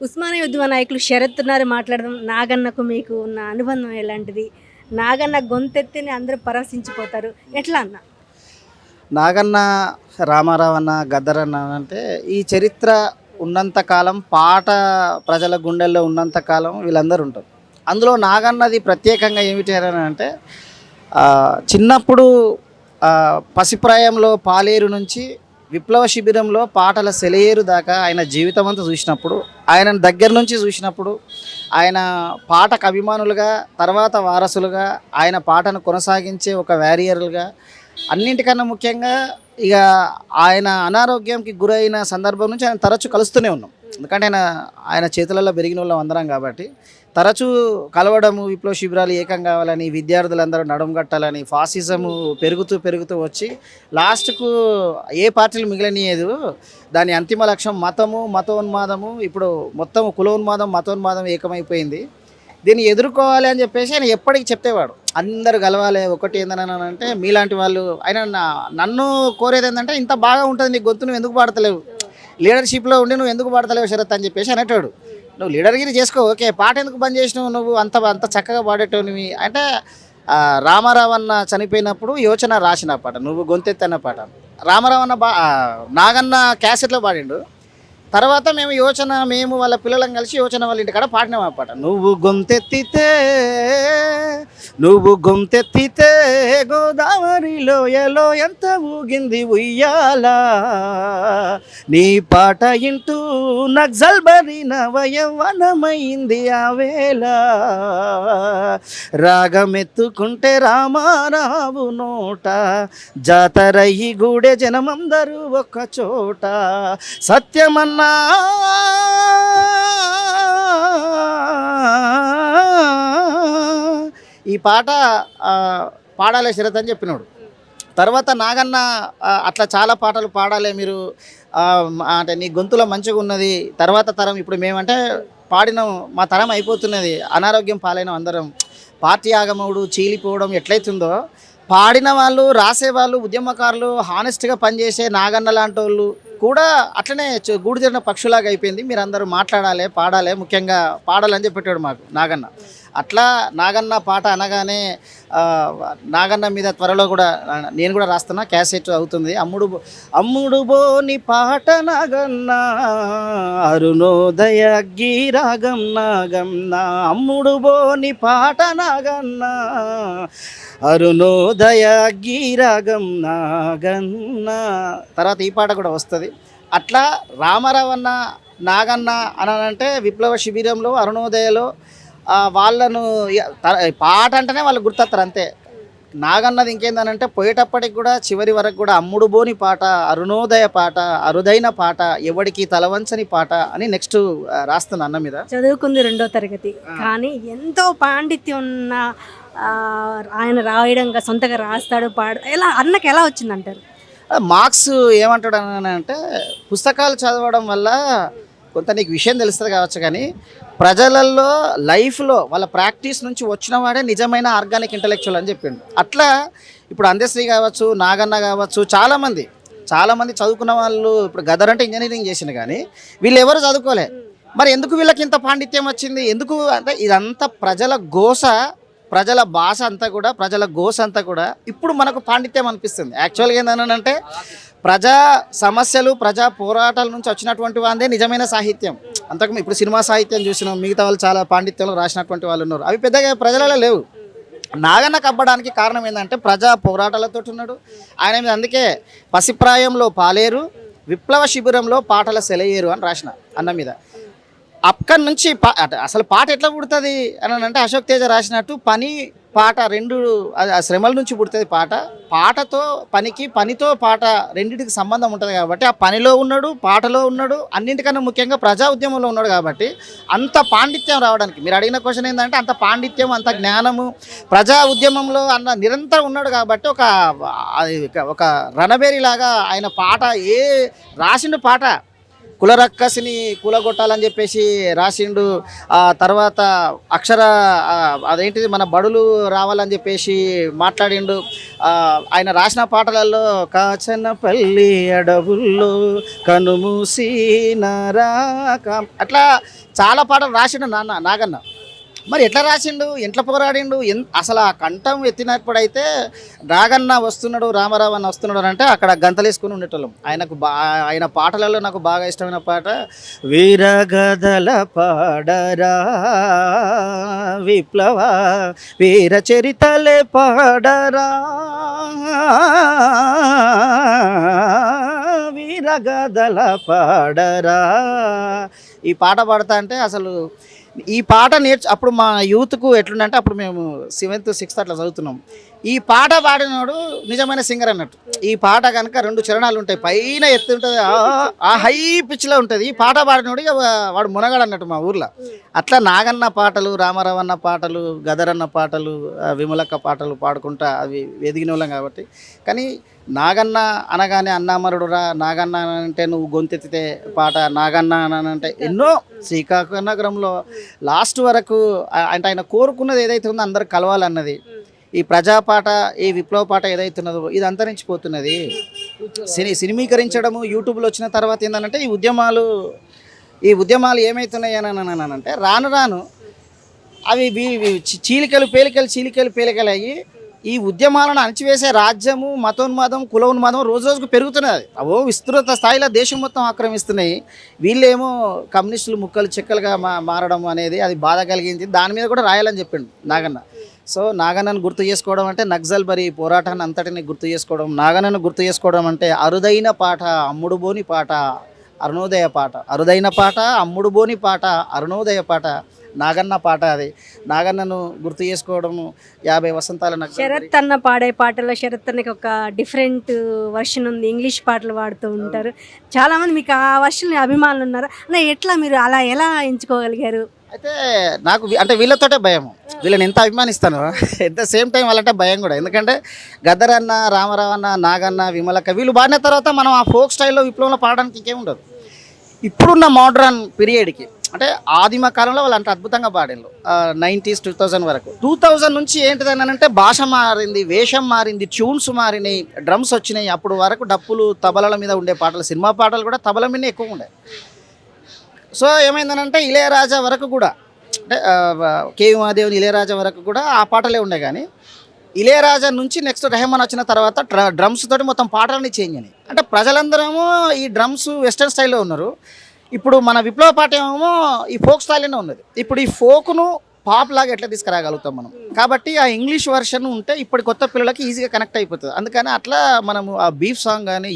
ఉస్మానియా ఉద్యమ నాయకులు శరత్ ఉన్నారు మాట్లాడదాం. నాగన్నకు మీకు ఉన్న అనుబంధం ఎలాంటిది? నాగన్న గొంతెత్తిని అందరూ పరవశించిపోతారు. ఎట్లా అన్న? నాగన్న, రామారావు అన్న, గద్దరన్న అంటే ఈ చరిత్ర ఉన్నంత కాలం, పాట ప్రజల గుండెల్లో ఉన్నంత కాలం వీళ్ళందరూ ఉంటారు. అందులో నాగన్నది ప్రత్యేకంగా ఏమిటి అని అంటే చిన్నప్పుడు పసిప్రాయంలో పాలేరు నుంచి విప్లవ శిబిరంలో పాటల సెలయేరు దాకా ఆయన జీవితం అంతా చూసినప్పుడు, ఆయనను దగ్గర నుంచి చూసినప్పుడు, ఆయన పాటకు అభిమానులుగా, తర్వాత వారసులుగా, ఆయన పాటను కొనసాగించే ఒక వారియర్లుగా, అన్నింటికన్నా ముఖ్యంగా ఇక ఆయన అనారోగ్యంకి గురైన సందర్భం నుంచి ఆయన తరచూ కలుస్తూనే ఉన్నాం. ఎందుకంటే ఆయన చేతులలో పెరిగిన వాళ్ళం అందరం కాబట్టి తరచూ కలవడము, విప్లవ శిబిరాలు ఏకం కావాలని, విద్యార్థులందరూ నడుం కట్టాలని, ఫాసిజము పెరుగుతూ పెరుగుతూ వచ్చి లాస్ట్కు ఏ పార్టీలు మిగిలినలేదు, దాని అంతిమ లక్ష్యం మతము, మతోన్మాదము, ఇప్పుడు మొత్తం కులోన్మాదం, మతోన్మాదం ఏకమైపోయింది. దీన్ని ఎదుర్కోవాలి అని చెప్పేసి ఆయన ఎప్పటికీ చెప్పేవాడు. అందరు కలవాలి, ఒకటి ఏందని అంటే మీలాంటి వాళ్ళు. ఆయన నన్ను కోరేది ఏంటంటే, ఇంత బాగా ఉంటుంది నీ గొంతు, నువ్వు ఎందుకు పాడతలేవు, లీడర్షిప్లో ఉండి నువ్వు ఎందుకు పాడతలేవు శరత్ అని చెప్పేసి అనేటాడు. నువ్వు లీడర్గిరి చేసుకో, ఓకే, పాట ఎందుకు బంద్ చేసినావు, నువ్వు అంత అంత చక్కగా పాడేటోనివి అంటే. రామారావు అన్న చనిపోయినప్పుడు యోచన రాసిన పాట, నువ్వు గొంతెత్తన్న పాట రామారావు అన్న నాగన్న క్యాసెట్లో పాడిండు. తర్వాత మేము వాళ్ళ పిల్లలం కలిసి యోచన వాళ్ళ ఇంటికాడ పాడినాం ఆ పాట. నువ్వు గొంతెత్తితే గోదావరిలో ఎలో ఎంత ఊగింది ఉయ్యాలా, నీ పాట ఇంటూ నక్సల్ బరిన వయవనమైంది ఆ వేళ, రాగమెత్తుకుంటే రామారావు నోట, జాతరయ్యి గూడే జనమందరూ ఒక్క చోట, సత్యమన్న ఈ పాట పాడాలి శరత్ అని చెప్పినాడు. తర్వాత నాగన్న అట్లా చాలా పాటలు పాడాలి మీరు, అంటే నీ గొంతులో మంచిగా ఉన్నది, తర్వాత తరం ఇప్పుడు మేమంటే పాడినాం, మా తరం అయిపోతున్నది, అనారోగ్యం పాలైన అందరం, పార్టీ ఆగమవుడు చీలిపోవడం ఎట్లయితుందో, పాడిన వాళ్ళు, రాసేవాళ్ళు, ఉద్యమకారులు, హానెస్ట్గా పనిచేసే నాగన్న లాంటి వాళ్ళు కూడా అట్లనే గూడు చేరిన పక్షులాగా అయిపోయింది. మీరు అందరూ మాట్లాడాలి, పాడాలి, ముఖ్యంగా పాడాలని చెప్పేటాడు మాకు నాగన్న. అట్లా నాగన్న పాట అనగానే నాగన్న మీద త్వరలో కూడా నేను కూడా రాస్తున్నా, క్యాసెట్ అవుతుంది. అమ్ముడు బోని పాట నాగన్న, అరుణోదయ గీరాగం నాగన్న, అమ్ముడు బోని పాట నాగన్న, అరుణోదయ గీరాగం నాగన్న. తర్వాత ఈ పాట కూడా వస్తుంది. అట్లా రామారావు అన్న, నాగన్న అనంటే విప్లవ శిబిరంలో, అరుణోదయలో వాళ్ళను పాట అంటేనే వాళ్ళు గుర్తొస్తారు అంతే. నాగన్నది ఇంకేందనంటే పోయేటప్పటికి కూడా చివరి వరకు కూడా అమ్ముడు బోని పాట, అరుణోదయ పాట, అరుదైన పాట, ఎవడికి తలవంచని పాట అని నెక్స్ట్ రాస్తున్నా అన్న మీద. చదువుకుంది 2వ తరగతి, కానీ ఎంతో పాండిత్యం ఉన్న ఆయన రాయడంగా సొంతగా రాస్తాడు, ఎలా అన్నకి ఎలా వచ్చిందంటారు? మార్క్స్ ఏమంటాడు అని అంటే, పుస్తకాలు చదవడం వల్ల కొంత నీకు విషయం తెలుస్తుంది కావచ్చు, కానీ ప్రజలలో లైఫ్లో వాళ్ళ ప్రాక్టీస్ నుంచి వచ్చిన వాడే నిజమైన ఆర్గానిక్ ఇంటలెక్చువల్ అని చెప్పిండు. అట్లా ఇప్పుడు అందశ్రీ కావచ్చు, నాగన్న కావచ్చు, చాలామంది చదువుకున్న వాళ్ళు, ఇప్పుడు గదర్ అంటే ఇంజనీరింగ్ చేసిండు, కానీ వీళ్ళు ఎవరు చదువుకోలే. మరి ఎందుకు వీళ్ళకి ఇంత పాండిత్యం వచ్చింది? ఎందుకు అంటే ఇదంతా ప్రజల గోస, ప్రజల భాష అంతా కూడా, ప్రజల గోస అంతా కూడా ఇప్పుడు మనకు పాండిత్యం అనిపిస్తుంది. యాక్చువల్గా ఏంటంటే ప్రజా సమస్యలు, ప్రజా పోరాటాల నుంచి వచ్చినటువంటి వాళ్ళే నిజమైన సాహిత్యం. అంతకు ఇప్పుడు సినిమా సాహిత్యం చూసినాం, మిగతా వాళ్ళు చాలా పాండిత్యంలో రాసినటువంటి వాళ్ళు ఉన్నారు, అవి పెద్దగా ప్రజలలో లేవు. నాగన్న కబ్బడానికి కారణం ఏంటంటే ప్రజా పోరాటాలతో ఉన్నాడు ఆయన మీద. అందుకే పసిప్రాయంలో పాలేరు, విప్లవ శిబిరంలో పాటల సెలయేరు అని రాసిన అన్న మీద. అక్కడి నుంచి అసలు పాట ఎట్లా పుడుతుంది అని అంటే అశోక్ తేజ రాసినట్టు పని పాట రెండు శ్రమల నుంచి పుడుతుంది పాట. పాటతో పనికి, పనితో పాట రెండింటికి సంబంధం ఉంటుంది కాబట్టి ఆ పనిలో ఉన్నాడు, పాటలో ఉన్నాడు, అన్నింటికన్నా ముఖ్యంగా ప్రజా ఉద్యమంలో ఉన్నాడు. కాబట్టి అంత పాండిత్యం రావడానికి, మీరు అడిగిన క్వశ్చన్ ఏంటంటే అంత పాండిత్యం, అంత జ్ఞానము ప్రజా ఉద్యమంలో అన్న నిరంతరం ఉన్నాడు. కాబట్టి ఒక రణబేరి లాగా ఆయన పాట రాసిన పాట కులరక్కసిని కూలగొట్టాలని చెప్పేసి రాసిండు. ఆ తర్వాత అక్షర అదేంటిది మన బడులు రావాలని చెప్పేసి మాట్లాడిండు. ఆయన రాసిన పాటలలో కాచనపల్లి అడవుల్లో కనుమూసినారా అట్లా చాలా పాటలు రాసిండు నాగన్న. మరి ఎట్లా రాసిండు, ఎట్లా పోరాడిండు, అసలు ఆ కంఠం ఎత్తినప్పుడైతే నాగన్న వస్తున్నాడు, రామారావు అన్న వస్తున్నాడు అని అంటే అక్కడ గంతలేసుకుని ఉండేటోళ్ళం. ఆయన పాటలలో నాకు బాగా ఇష్టమైన పాట వీరగదల పాడరా విప్లవ వీర చరితలే పాడరా వీరగదల పాడరా. ఈ పాట పాడతా అంటే అసలు ఈ పాట అప్పుడు మా యూత్కు ఎట్లుందంటే అప్పుడు మేము 7th 6th అట్లా చదువుతున్నాం. ఈ పాట పాడినోడు నిజమైన సింగర్ అన్నట్టు. ఈ పాట కనుక 2 చరణాలు ఉంటాయి, పైన ఎత్తు ఉంటుంది, ఆ హై పిచ్లో ఉంటుంది. ఈ పాట పాడినోడు వాడు మునగాడు అన్నట్టు మా ఊర్లో. అట్లా నాగన్న పాటలు, రామారావు అన్న పాటలు, గదరన్న పాటలు, విమలక్క పాటలు పాడుకుంటా అవి ఎదిగిన వాళ్ళం కాబట్టి. కానీ నాగన్న అనగానే అన్నామరుడురా, నాగన్న అంటే నువ్వు గొంతెత్తితే పాట, నాగన్న అని అంటే ఎన్నో శ్రీకాకుళం నగరంలో లాస్ట్ వరకు అంటే ఆయన కోరుకున్నది ఏదైతే ఉందో అందరు కలవాలన్నది. ఈ ప్రజాపాట, ఈ విప్లవ పాట ఏదైతే ఉన్నదో ఇది అంతరించిపోతున్నది. సినిమీకరించడము యూట్యూబ్లో వచ్చిన తర్వాత ఏంటంటే ఈ ఉద్యమాలు ఏమవుతున్నాయి అని అంటే రాను రాను అవి చీలికలు పేలికలు అయ్యి ఈ ఉద్యమాలను అణచివేసే రాజ్యము, మతోన్మాదం, కులోన్మాదం రోజు రోజుకు పెరుగుతున్నది. అవో విస్తృత స్థాయిలో దేశం మొత్తం ఆక్రమిస్తున్నాయి. వీళ్ళేమో కమ్యూనిస్టులు ముక్కలు చెక్కలుగా మారడం అనేది అది బాధ కలిగింది. దాని మీద కూడా రాయాలని చెప్పిండు నాగన్న. సో నాగన్నను గుర్తు చేసుకోవడం అంటే నక్సల్ బరి పోరాటాన్ని అంతటిని గుర్తు చేసుకోవడం, నాగన్నను గుర్తు చేసుకోవడం అంటే అరుదైన పాట, అమ్ముడుబోని పాట, అరుణోదయ పాట. అరుదైన పాట, అమ్ముడుబోని పాట, అరుణోదయ పాట నాగన్న పాట. అది నాగన్నను గుర్తు చేసుకోవడము 50 వసంతాల శరత్ అన్న పాడే పాటలో శరత్ అన్నకి ఒక డిఫరెంట్ వర్షన్ ఉంది, ఇంగ్లీష్ పాటలు పాడుతూ ఉంటారు. చాలామంది మీకు ఆ వర్షన్ అభిమానులు ఉన్నారు అన్న, ఎట్లా మీరు అలా ఎలా ఎంచుకోగలిగారు? అయితే నాకు అంటే వీళ్ళతోటే భయము, వీళ్ళని ఎంత అభిమానిస్తాను ఎట్ ద సేమ్ టైం వాళ్ళంటే భయం కూడా. ఎందుకంటే గద్దరన్న, రామారావు అన్న, నాగన్న, విమలక్క వీళ్ళు పాడిన తర్వాత మనం ఆ ఫోక్ స్టైల్లో విప్లవంలో పాడడానికి ఇంకేముండదు. ఇప్పుడున్న మోడ్రన్ పీరియడ్కి అంటే ఆదిమ కాలంలో వాళ్ళు అంత అద్భుతంగా పాడారు. 90s 2000 వరకు. 2000 నుంచి ఏంటిదని అంటే భాష మారింది, వేషం మారింది, ట్యూన్స్ మారినాయి, డ్రమ్స్ వచ్చినాయి. అప్పుడు వరకు డప్పులు తబలల మీద ఉండే పాటలు, సినిమా పాటలు కూడా తబల మీదనే ఎక్కువ ఉండే. సో ఏమైందనంటే ఇళయరాజా వరకు కూడా అంటే కేవి మహాదేవన్ ఇళయరాజా వరకు కూడా ఆ పాటలే ఉండే. కానీ ఇళయరాజా నుంచి నెక్స్ట్ రెహమాన్ వచ్చిన తర్వాత డ్రమ్స్ తోటి మొత్తం పాటలన్నీ చేంజ్ అయినాయి. అంటే ప్రజలందరేమో ఈ డ్రమ్స్ వెస్టర్న్ స్టైల్లో ఉన్నారు. ఇప్పుడు మన విప్లవ పాట ఏమో ఈ ఫోక్ స్టైల్లోనే ఉన్నది. ఇప్పుడు ఈ ఫోక్ను పాప్ లాగా ఎట్లా తీసుకురాగలుగుతాం మనం? కాబట్టి ఆ ఇంగ్లీష్ వర్షన్ ఉంటే ఇప్పటి కొత్త పిల్లలకి ఈజీగా కనెక్ట్ అయిపోతుంది. అందుకని అట్లా మనము ఆ బీఫ్ సాంగ్ కానీ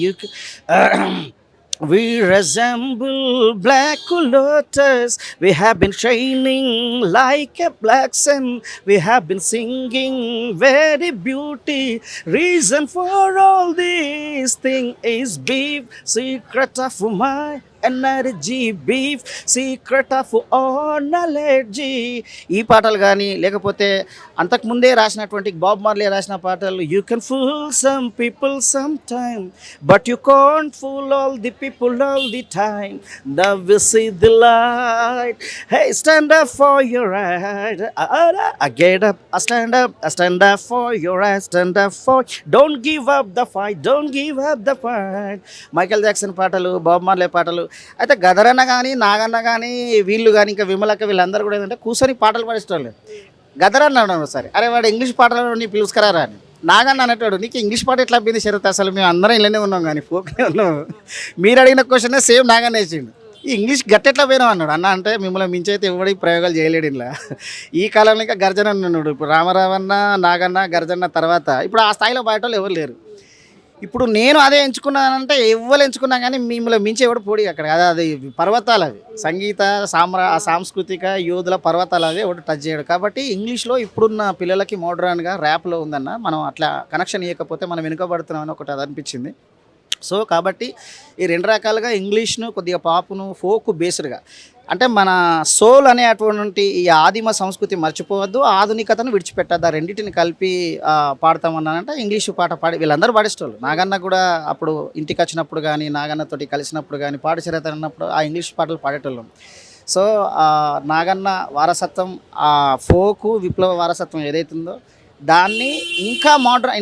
We resemble black lotus. We have been shining like a black sun. We have been singing very beauty. Reason for all this thing is beef, secret of my energy, beef, secret of all knowledge. ఈ పాటలు కానీ లేకపోతే అంతకుముందే రాసినటువంటి Bob Marley రాసిన పాటలు you can fool some people some time but you can't fool all the people all the time. Now we see the light, hey stand up for your right, I get up, I stand up for your right, stand up for, don't give up the fight, don't give up the fight. Michael Jackson పాటలు, Bob Marley పాటలు. అయితే గదరన్న కానీ, నాగన్న కానీ, వీళ్ళు కానీ, ఇంకా విమలక్క వీళ్ళందరూ కూడా ఏంటంటే కూర్చొని పాటలు పాడిస్తోళ్ళు. గదరన్న అన్నాడు ఒకసారి, అరే వాడు ఇంగ్లీష్ పాటలు నీ పిలుచుకరారా అని. నాగన్న అనేటాడు, నీకు ఇంగ్లీష్ పాట ఎట్లా అబ్బింది శరత్, అసలు మేము అందరం ఇళ్ళనే ఉన్నాం కానీ ఫోక్నే ఉన్నాం. మీరు అడిగిన క్వశ్చన్ సేమ్ నాగన్న వేసిండు, ఈ ఇంగ్లీష్ గట్టెట్లా పోయినావు అన్నాడు. అన్న అంటే మిమ్మల్ని మించి అయితే ఎవడి ప్రయోగాలు చేయలేడు ఇలా. ఈ కాలంలో ఇంకా గర్జన ఉన్నాడు. ఇప్పుడు రామారావన్న, నాగన్న, గర్జన్న తర్వాత ఇప్పుడు ఆ స్థాయిలో బయట ఎవరు లేరు. ఇప్పుడు నేను అదే ఎంచుకున్నానంటే ఎవరు ఎంచుకున్నా కానీ మిమ్మల్ని మించి ఎవడు పోడి అక్కడ. అది పర్వతాలు, అవి సంగీత సాంస్కృతిక యోధుల పర్వతాలు, అవి ఎవడు టచ్ చేయడు. కాబట్టి ఇంగ్లీష్లో ఇప్పుడున్న పిల్లలకి మోడ్రన్గా ర్యాప్లో ఉందన్న, మనం అట్లా కనెక్షన్ ఇవ్వకపోతే మనం వెనుకబడుతున్నామని ఒకటి అది అనిపించింది. సో కాబట్టి ఈ 2 రకాలుగా ఇంగ్లీష్ను, కొద్దిగా పాపును, ఫోక్ బేస్డ్గా అంటే మన సోల్ అనేటువంటి ఈ ఆదిమ సంస్కృతి మర్చిపోవద్దు, ఆధునికతను విడిచిపెట్టద్దు. ఆ రెండింటిని కలిపి పాడతామన్నానంటే ఇంగ్లీషు పాట పాడి వీళ్ళందరూ పాడేసేవాళ్ళు. నాగన్న కూడా అప్పుడు ఇంటికి వచ్చినప్పుడు కానీ, నాగన్నతోటి కలిసినప్పుడు కానీ, పాడి చరిత్ర అన్నప్పుడు ఆ ఇంగ్లీష్ పాటలు పాడేటోళ్ళం. సో నాగన్న వారసత్వం, ఆ ఫోకు విప్లవ వారసత్వం ఏదైతుందో దాన్ని ఇంకా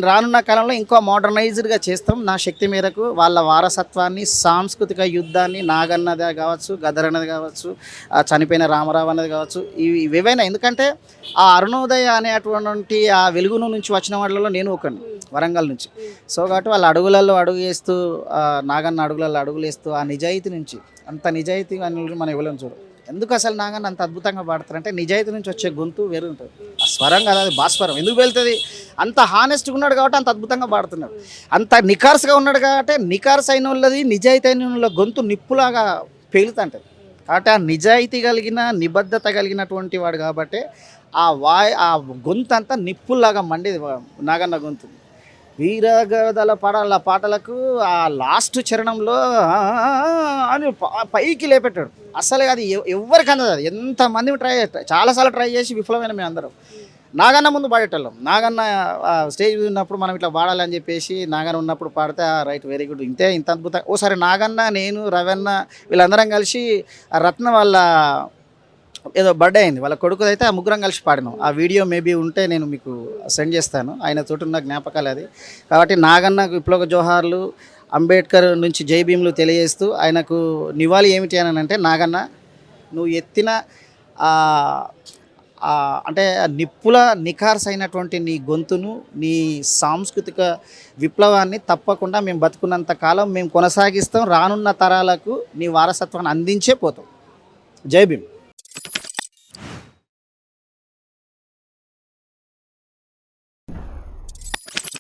రానున్న కాలంలో ఇంకా మోడర్నైజ్డ్గా చేస్తాం. నా శక్తి మేరకు వాళ్ళ వారసత్వాన్ని, సాంస్కృతిక యుద్ధాన్ని, నాగన్నది కావచ్చు, గదర్ అన్నది కావచ్చు, చనిపోయిన రామారావు అన్నది కావచ్చు, ఇవేవైనా, ఎందుకంటే ఆ అరుణోదయ అనేటువంటి ఆ వెలుగును నుంచి వచ్చిన వాళ్ళలో నేను ఒకని, వరంగల్ నుంచి. సో కాబట్టి వాళ్ళ అడుగులలో అడుగు వేస్తూ, నాగన్న అడుగులలో అడుగులు వేస్తూ, ఆ నిజాయితీ నుంచి, అంత నిజాయితీ అని మనం ఇవ్వలేము చూడు. ఎందుకు అసలు నాగన్న అంత అద్భుతంగా పాడతారంటే నిజాయితీ నుంచి వచ్చే గొంతు వేరు ఉంటుంది. ఆ స్వరం కదా, అది భాస్వరం ఎందుకు వెళ్తుంది, అంత హానెస్ట్గా ఉన్నాడు కాబట్టి అంత అద్భుతంగా పాడుతున్నాడు. అంత నికార్స్గా ఉన్నాడు కాబట్టి, నికార్స్ అయిన వాళ్ళది, నిజాయితీ అయిన వాళ్ళ గొంతు నిప్పులాగా పేలుతుంటుంది. కాబట్టి ఆ నిజాయితీ కలిగిన, నిబద్ధత కలిగినటువంటి వాడు కాబట్టి ఆ గొంతు అంతా నిప్పుల్లాగా మండేది నాగన్న గొంతు. వీరగదల పాటలకు ఆ లాస్ట్ చరణంలో అని పైకి లేపెట్టాడు. అసలు అది ఎవరికి అందదు. అది ఎంతమంది చాలాసార్లు ట్రై చేసి విఫలమైన మేము అందరం. నాగన్న ముందు పాడేటోళ్ళం. నాగన్న స్టేజ్ మీద ఉన్నప్పుడు మనం ఇట్లా పాడాలని చెప్పేసి, నాగన్న ఉన్నప్పుడు పాడితే రైట్, వెరీ గుడ్, ఇంత అద్భుతం. ఓసారి నాగన్న, నేను, రవన్న వీళ్ళందరం కలిసి రత్న వాళ్ళ ఏదో బర్త్డే అయింది, వాళ్ళ కొడుకుది అయితే, ఆ ముగ్గురం కలిసి పాడినాం. ఆ వీడియో మేబీ ఉంటే నేను మీకు సెండ్ చేస్తాను. ఆయన తోటి ఉన్న జ్ఞాపకాలు అది. కాబట్టి నాగన్నకు విప్లవ జోహార్లు, అంబేద్కర్ నుంచి జై భీములు తెలియజేస్తూ ఆయనకు నివాళి ఏమిటి అని అంటే, నాగన్న నువ్వు ఎత్తిన అంటే నిప్పుల నిఖార్స్ అయినటువంటి నీ గొంతును, నీ సాంస్కృతిక విప్లవాన్ని తప్పకుండా మేము బతుకున్నంత కాలం మేము కొనసాగిస్తాం. రానున్న తరాలకు నీ వారసత్వాన్ని అందించే పోతాం. జై భీమ్.